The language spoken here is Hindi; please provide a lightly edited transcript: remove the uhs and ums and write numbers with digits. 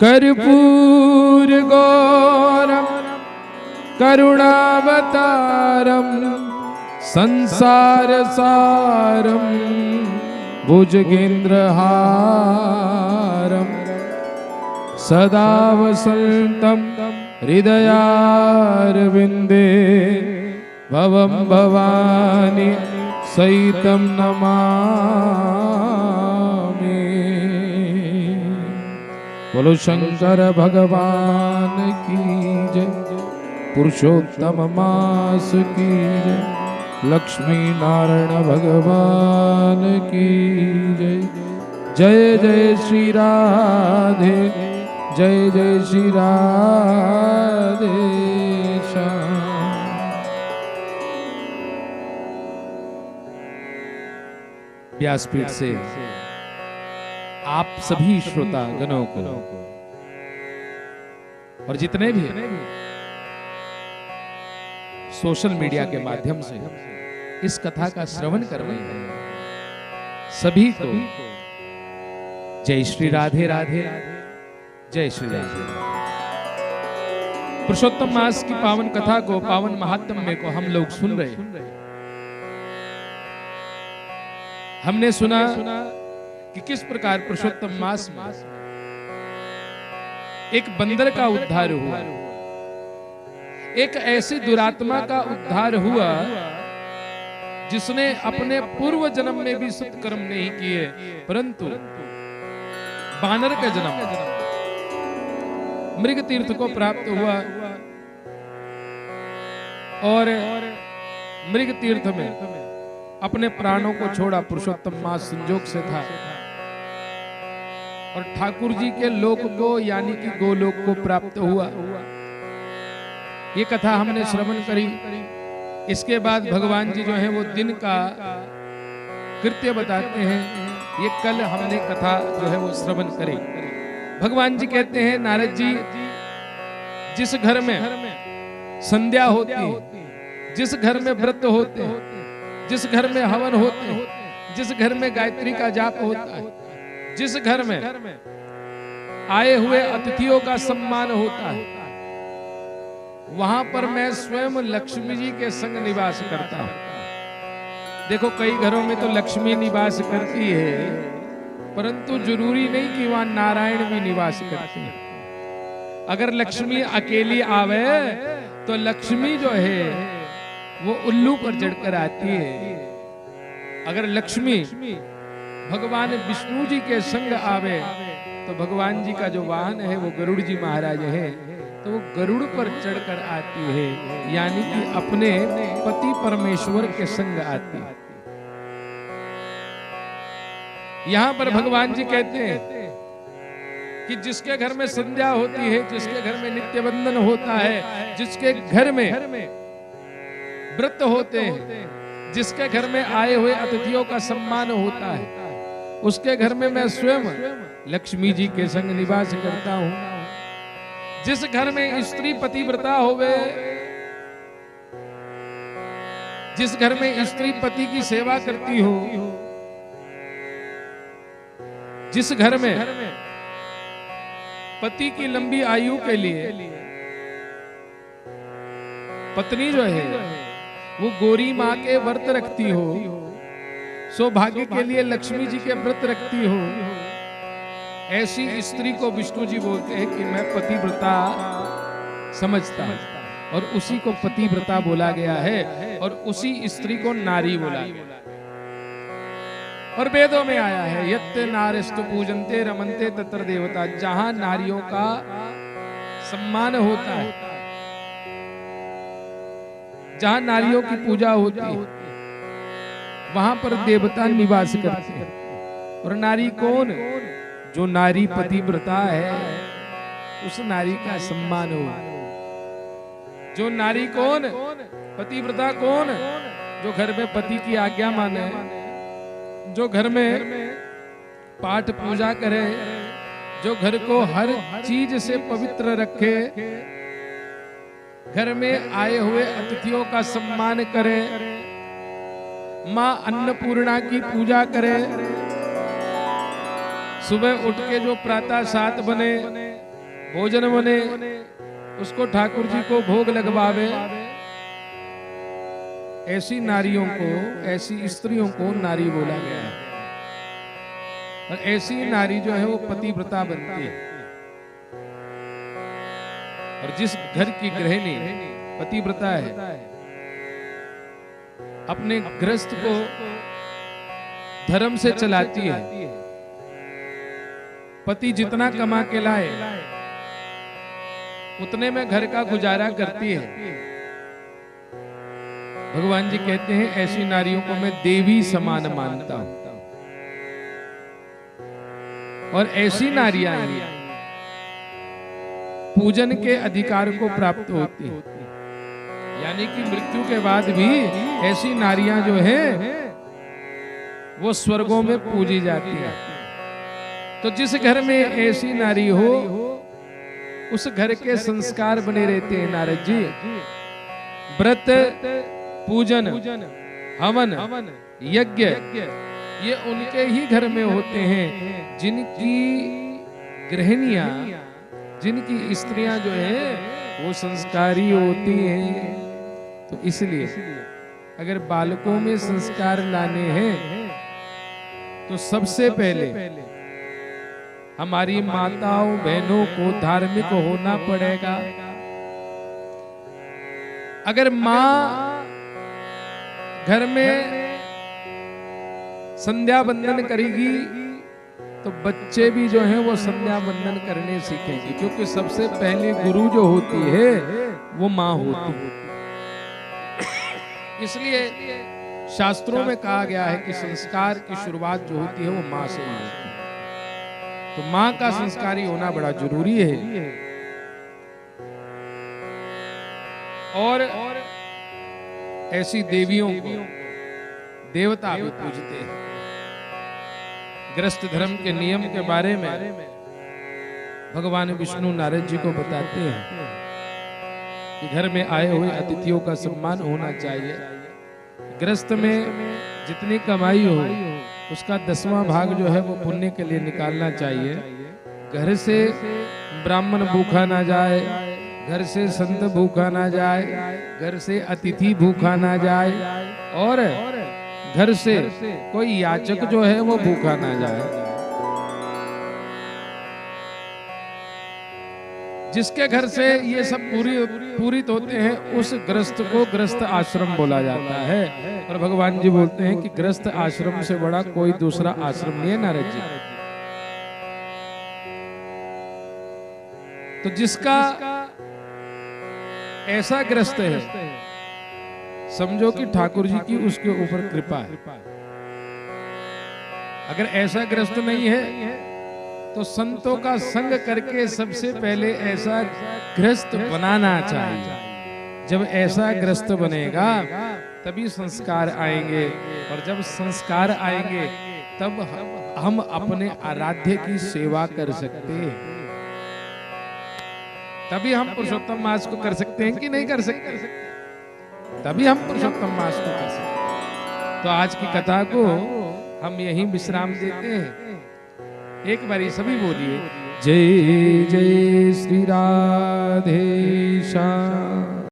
कर्पूर गौरम करुणावतारम संसार सारम भुजगेन्द्रहारम सदा वसन्तं हृदयारविन्दे भवं भवानी सहितं नमामि। बोलो शंकर भगवान की जय, पुरुषोत्तम मास की जय, लक्ष्मी नारायण भगवान की जय। जय जय श्री राधे, जय जय श्री राधे श्याम। व्यासपीठ से आप सभी श्रोता गणों को और जितने भी सोशल मीडिया के माध्यम से इस कथा का श्रवण कर रहे हैं, सभी को जय श्री राधे राधे, जय श्री राधे। पुरुषोत्तम मास की पावन कथा को, पावन महात्म्य को हम लोग सुन रहे हैं। हमने सुना कि किस प्रकार पुरुषोत्तम मास में एक बंदर का उद्धार हुआ, एक ऐसी दुरात्मा का उद्धार हुआ जिसने अपने पूर्व जन्म में भी सत्कर्म नहीं किए, परंतु बानर का जन्म मृग तीर्थ को प्राप्त हुआ और मृग तीर्थ में अपने प्राणों को छोड़ा। पुरुषोत्तम मास संजोग से था और ठाकुर जी के लोक को यानी कि गोलोक को प्राप्त हुआ। ये कथा हमने श्रवण करी। इसके बाद भगवान जी जो है वो दिन का कृत्य बताते हैं। ये कल हमने कथा जो है वो श्रवण करी। भगवान जी कहते हैं, नारद जी, जिस घर में संध्या होती है, जिस घर में व्रत होते हैं, जिस घर में हवन होते हैं, जिस घर में गायत्री का जाप होता है, जिस घर में आए हुए अतिथियों का सम्मान होता है, वहां पर मैं स्वयं लक्ष्मी जी के संग निवास करता हूं। देखो, कई घरों में तो लक्ष्मी निवास करती है, परंतु जरूरी नहीं कि वहां नारायण भी निवास करते हैं। अगर लक्ष्मी अकेली आवे तो लक्ष्मी जो है वो उल्लू पर चढ़कर आती है। अगर लक्ष्मी भगवान विष्णु जी के संग आवे तो भगवान जी का जो वाहन है वो गरुड़ जी महाराज है, तो वो गरुड़ पर चढ़कर आती है, यानी कि अपने पति परमेश्वर के संग आती है। यहां पर भगवान जी कहते हैं कि जिसके घर में संध्या होती है, जिसके घर में नित्य बंधन होता है, जिसके घर में व्रत होते हैं, जिसके घर में आए हुए अतिथियों का सम्मान होता है, उसके घर में मैं स्वयं लक्ष्मी जी के संग निवास करता हूं। जिस घर में स्त्री पतिव्रता होवे, जिस घर में स्त्री पति की सेवा करती हो, जिस घर में पति की लंबी आयु के लिए पत्नी जो है वो गोरी माँ के व्रत रखती हो, सौभाग्य के लिए लक्ष्मी जी के व्रत रखती हो, ऐसी स्त्री को विष्णु जी बोलते हैं कि मैं पतिव्रता समझता हूं, और उसी को पतिव्रता बोला गया है और उसी स्त्री को नारी बोला गया। और वेदों में आया है, यत्ते नारिस्तु पूजन्ते रमन्ते तत्र देवता। जहां नारियों का सम्मान होता है, जहां नारियों की पूजा होती है, वहां पर देवता निवास करते हैं। और नारी कौन? जो नारी पतिव्रता है, उस नारी का सम्मान हो। जो नारी कौन? पतिव्रता कौन? जो घर में पति की आज्ञा माने, जो घर में पाठ पूजा करे, जो घर को हर चीज से पवित्र रखे, घर में आए हुए अतिथियों का सम्मान करे, माँ अन्नपूर्णा की पूजा करे, सुबह उठ के जो प्रातः 7 बने भोजन बने, उसको ठाकुर जी को भोग लगवावे। ऐसी नारियों को, ऐसी स्त्रियों को नारी बोला गया है। और ऐसी नारी जो है वो पतिव्रता बनती है। और जिस घर की गृहिणी पतिव्रता है, अपने गृहस्थ को धर्म से चलाती है। पति जितना कमा के लाए उतने में घर का गुजारा करती है। भगवान जी कहते हैं ऐसी नारियों को मैं देवी समान मानता हूं। और ऐसी नारियां पूजन के अधिकार को प्राप्त होती हैं। यानी कि मृत्यु के बाद भी ऐसी नारियां जो है वो स्वर्गों में पूजी जाती हैं। तो जिस घर में ऐसी नारी हो उस घर के संस्कार बने रहते हैं नारद जी। व्रत, पूजन, हवन, यज्ञ ये उनके ही घर में होते हैं जिनकी गृहिणियां, जिनकी स्त्रियां जो है वो संस्कारी होती हैं। तो इसलिए अगर बालकों में संस्कार लाने हैं तो सबसे पहले हमारी माताओं बहनों को धार्मिक होना पड़ेगा। अगर माँ घर में संध्या वंदन करेगी तो बच्चे भी जो हैं वो संध्या वंदन करने सीखेंगे, क्योंकि सबसे पहले गुरु जो होती है वो माँ होती है। इसलिए शास्त्रों में कहा गया है कि संस्कार की शुरुआत जो होती है वो माँ से ही होती है। तो माँ का संस्कारी होना बड़ा जरूरी है। और ऐसी देवियों को देवता भी पूजते हैं। गृहस्थ धर्म के नियम के बारे में भगवान विष्णु नारद जी को बताते हैं कि घर में आए हुए अतिथियों का सम्मान होना चाहिए। गृहस्थ में जितनी कमाई हो उसका 10वां भाग जो है वो पुण्य के लिए निकालना चाहिए। घर से ब्राह्मण भूखा ना जाए, घर से संत भूखा ना जाए, घर से अतिथि भूखा ना जाए, और घर से कोई याचक जो है वो भूखा ना जाए। जिसके घर से ये सब पूरित होते हैं उस गृहस्थ को गृहस्थ आश्रम बोला जाता है। और भगवान जी बोलते हैं कि गृहस्थ आश्रम से बड़ा कोई दूसरा आश्रम नहीं है नारद जी। तो जिसका ऐसा गृहस्थ है समझो कि ठाकुर जी की उसके ऊपर कृपा है। अगर ऐसा गृहस्थ नहीं है तो संतों का संग करके सबसे पहले ऐसा गृहस्थ बनाना चाहिए। जब ऐसा गृहस्थ बनेगा तभी संस्कार आएंगे, और जब संस्कार आएंगे तब हम अपने आराध्य की सेवा कर सकते हैं। तभी हम पुरुषोत्तम मास को कर सकते हैं कि नहीं कर सकते? तभी हम पुरुषोत्तम मास को कर सकते हैं। तो आज की कथा को हम यहीं विश्राम देते हैं। एक बारी सभी बोलिए जय जय श्री राधे श्याम।